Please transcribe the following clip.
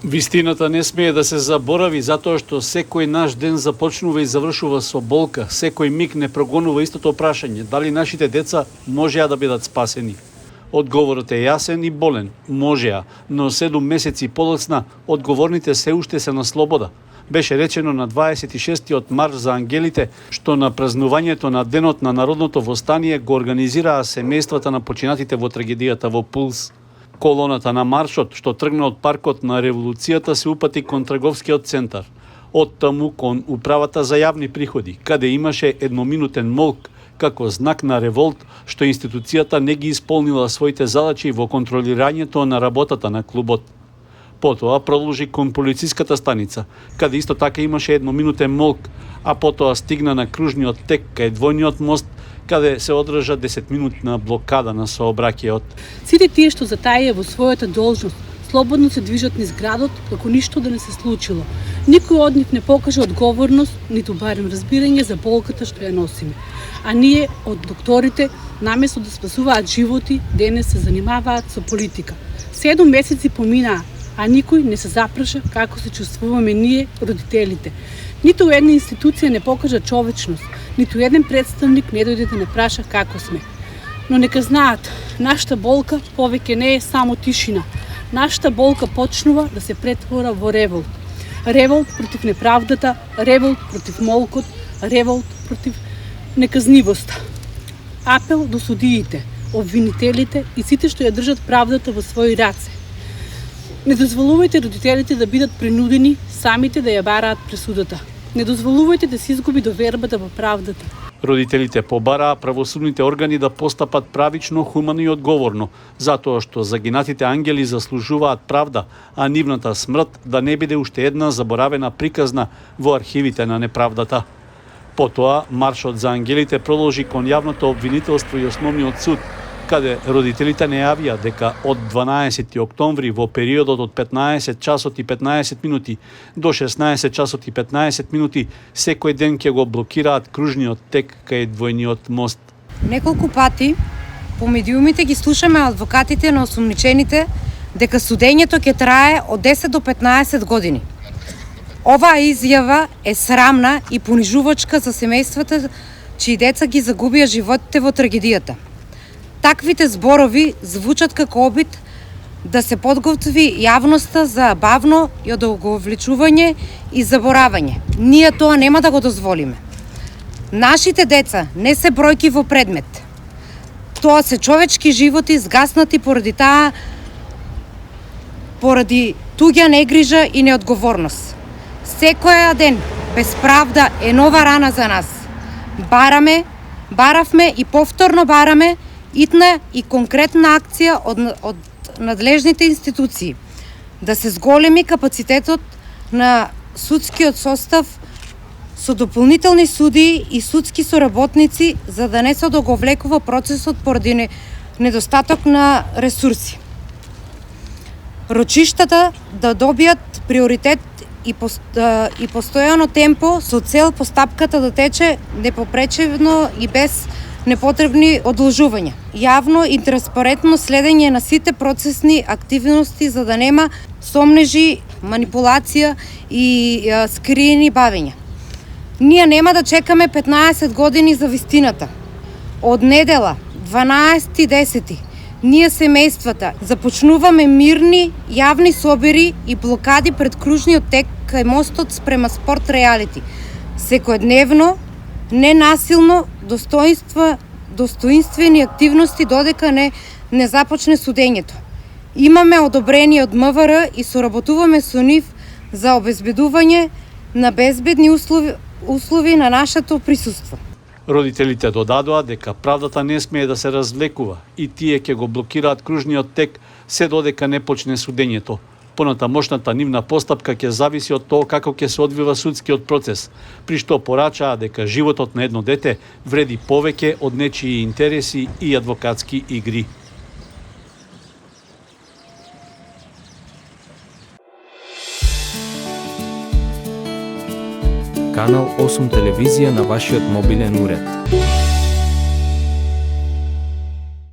Вистината не смее да се заборави затоа што секој наш ден започнува и завршува со болка, секој миг не прогонува истото прашање, дали нашите деца можеа да бидат спасени. Одговорот е јасен и болен, можеа, но 7 месеци подоцна одговорните се уште се на слобода. Беше речено на 26-тиот марш за ангелите, што на празнувањето на денот на народното востание го организираа семејствата на починатите во трагедијата во Пулс. Колоната на маршот, што тргна од паркот на Револуцијата, се упати кон трговскиот центар. Од таму кон управата за јавни приходи, каде имаше едноминутен молк како знак на револт што институцијата не ги исполнила своите задачи во контролирањето на работата на клубот. Потоа продолжи кон полициската станица, каде исто така имаше едноминутен молк, а потоа стигна на кружниот тек кај двојниот мост, каде се одржа 10-минутна блокада на сообраќајот. Сите тие што затаија во својата должност, слободно се движат низ градот како ништо да не се случило. Никој од нив не покажа одговорност, ниту барем разбирање за болката што ја носиме. А ние од докторите, наместо да спасуваат животи, денес се занимаваат со политика. 7 месеци поминаа, а никој не се запраша како се чувствуваме ние, родителите. Ниту една институција не покажа човечност, ниту еден представник не дојде да не праша како сме. Но нека знаат, нашата болка повеќе не е само тишина. Нашата болка почнува да се претвора во револт. Револт против неправдата, револт против молкот, револт против неказнивоста. Апел до судиите, обвинителите и сите што ја држат правдата во своји раце. Не дозволувајте родителите да бидат принудени самите да ја бараат пресудата. Не дозволувајте да се изгуби довербата во правдата. Родителите побараа правосудните органи да постапат правично, хумано и одговорно, затоа што загинатите ангели заслужуваат правда, а нивната смрт да не биде уште една заборавена приказна во архивите на неправдата. Потоа, маршот за ангелите продолжи кон јавното обвинителство и основниот суд, каде родителите не јавија дека од 12 октомври во периодот од 15 часот и 15 минути до 16 часот и 15 минути секој ден ќе го блокираат кружниот тек кај двојниот мост. Неколку пати по медиумите ги слушаме адвокатите на осумничените дека судењето ќе трае од 10 до 15 години. Оваа изјава е срамна и понижувачка за семејствата чии деца ги загубија животите во трагедијата. Таквите зборови звучат како обид да се подготви јавноста за бавно и одолговлечување и заборавање. Ние тоа нема да го дозволиме. Нашите деца не се бројки во предмет. Тоа се човечки животи згаснати поради туѓа негрижа и неодговорност. Секоја ден без правда е нова рана за нас. Баравме и повторно бараме итна и конкретна акција од надлежните институции, да се зголеми капацитетот на судскиот состав со дополнителни судии и судски соработници за да не се одоговлекува процесот поради недостаток на ресурси. Рочиштата да добијат приоритет и постојано темпо со цел постапката да тече непопречено и без непотребни одолжувања. Јавно и транспарентно следење на сите процесни активности за да нема сомнежи, манипулација и скриени бавења. Ние нема да чекаме 15 години за вистината. Од недела, 12.10, ние семејствата започнуваме мирни јавни собери и блокади пред кружниот тек кај мостот спрема Спорт Реалити. Секојдневно, ненасилно, достоинствени активности додека не започне судењето. Имаме одобрение од МВР и соработуваме со нив за обезбедување на безбедни услови на нашето присуство. Родителите додадоа дека правдата не смее да се развлекува и тие ќе го блокираат кружниот тек се додека не почне судењето. Понатамошната нивна постапка ќе зависи од тоа како ќе се одвива судскиот процес, при што порачаа дека животот на едно дете вреди повеќе од нечии интереси и адвокатски игри. Канал 8 телевизија на вашиот мобилен уред.